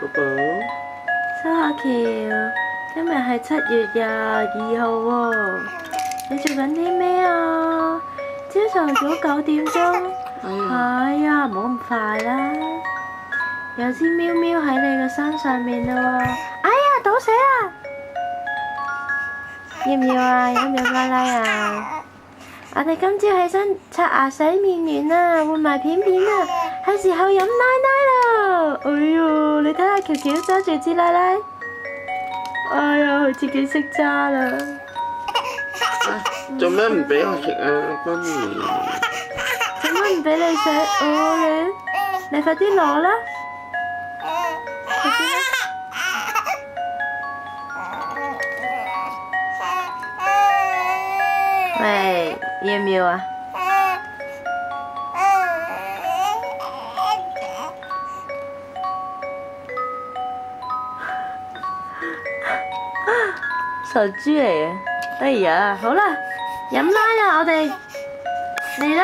寶寶，蘇雅喬，今日係7月22號喎，你做緊啲咩啊？朝頭早9點鐘，哎呀，唔好咁快啦，有隻喵喵喺你個身上面啦喎，哎呀，倒瀉啊！要唔要啊？要唔要拉拉啊？我哋今朝起身刷牙洗面完啦，換埋片片啦，係時候飲奶奶啦！哎唷，你睇下喬喬揸住支奶奶，哎呀，佢自己識揸啦。做咩唔俾我食啊，媽咪？做乜唔俾你食？你快啲攞啦！快啲啦！喂，要唔要啊？傻豬嚟嘅，哎呀，好啦，飲奶啦，我哋嚟啦！